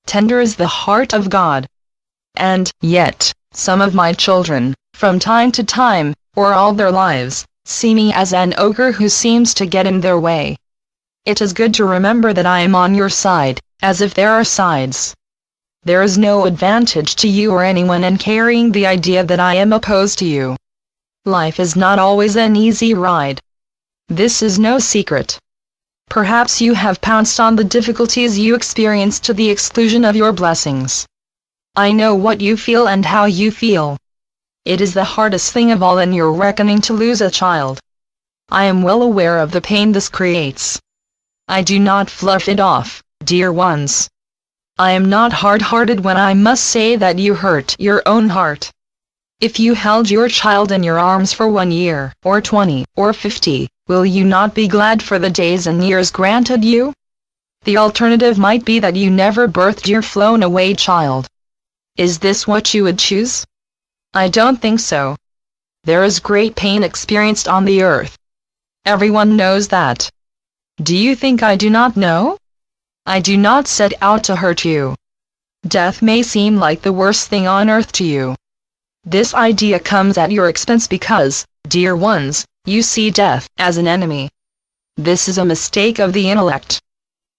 tender is the heart of God. And yet, some of my children, from time to time, or all their lives, see me as an ogre who seems to get in their way. It is good to remember that I am on your side, as if there are sides. There is no advantage to you or anyone in carrying the idea that I am opposed to you. Life is not always an easy ride. This is no secret. Perhaps you have pounced on the difficulties you experience to the exclusion of your blessings. I know what you feel and how you feel. It is the hardest thing of all in your reckoning to lose a child. I am well aware of the pain this creates. I do not fluff it off, dear ones. I am not hard-hearted when I must say that you hurt your own heart. If you held your child in your arms for 1 year, or 20, or 50, will you not be glad for the days and years granted you? The alternative might be that you never birthed your flown-away child. Is this what you would choose? I don't think so. There is great pain experienced on the earth. Everyone knows that. Do you think I do not know? I do not set out to hurt you. Death may seem like the worst thing on earth to you. This idea comes at your expense because, dear ones, you see death as an enemy. This is a mistake of the intellect.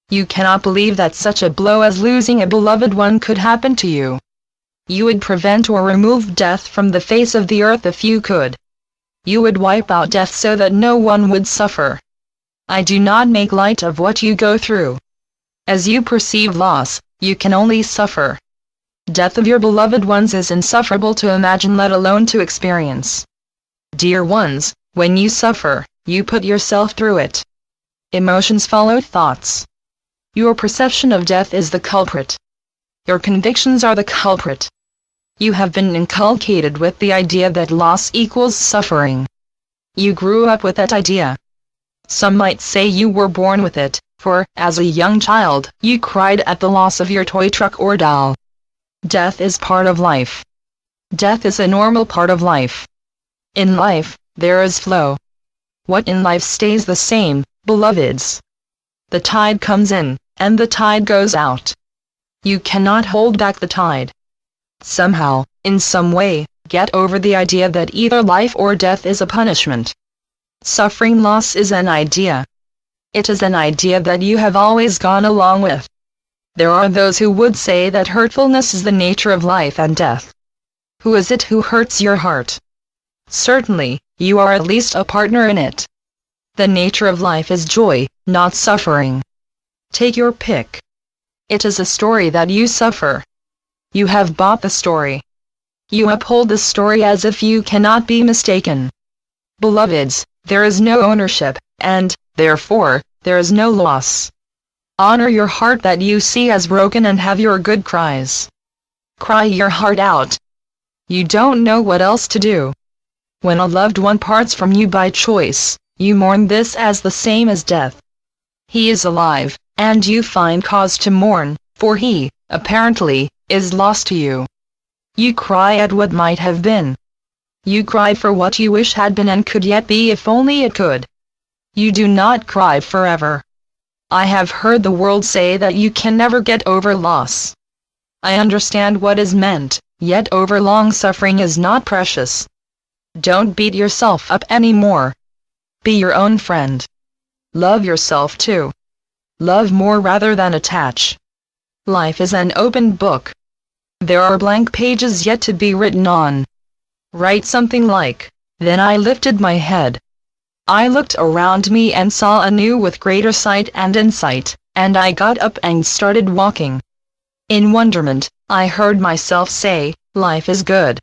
You cannot believe that such a blow as losing a beloved one could happen to you. You would prevent or remove death from the face of the earth if you could. You would wipe out death so that no one would suffer. I do not make light of what you go through. As you perceive loss, you can only suffer. Death of your beloved ones is insufferable to imagine, let alone to experience. Dear ones, when you suffer, you put yourself through it. Emotions follow thoughts. Your perception of death is the culprit. Your convictions are the culprit. You have been inculcated with the idea that loss equals suffering. You grew up with that idea. Some might say you were born with it, for, as a young child, you cried at the loss of your toy truck or doll. Death is part of life. Death is a normal part of life. In life, there is flow. What in life stays the same, beloveds? The tide comes in, and the tide goes out. You cannot hold back the tide. Somehow, in some way, get over the idea that either life or death is a punishment. Suffering loss is an idea. It is an idea that you have always gone along with. There are those who would say that hurtfulness is the nature of life and death. Who is it who hurts your heart? Certainly, you are at least a partner in it. The nature of life is joy, not suffering. Take your pick. It is a story that you suffer. You have bought the story. You uphold the story as if you cannot be mistaken. Beloveds, there is no ownership, and, therefore, there is no loss. Honor your heart that you see as broken and have your good cries. Cry your heart out. You don't know what else to do. When a loved one parts from you by choice, you mourn this as the same as death. He is alive, and you find cause to mourn, for he, apparently, is lost to you. You cry at what might have been. You cry for what you wish had been and could yet be if only it could. You do not cry forever. I have heard the world say that you can never get over loss. I understand what is meant, yet overlong suffering is not precious. Don't beat yourself up anymore. Be your own friend. Love yourself too. Love more rather than attach. Life is an open book. There are blank pages yet to be written on. Write something like, "Then I lifted my head. I looked around me and saw anew with greater sight and insight, and I got up and started walking. In wonderment, I heard myself say, life is good.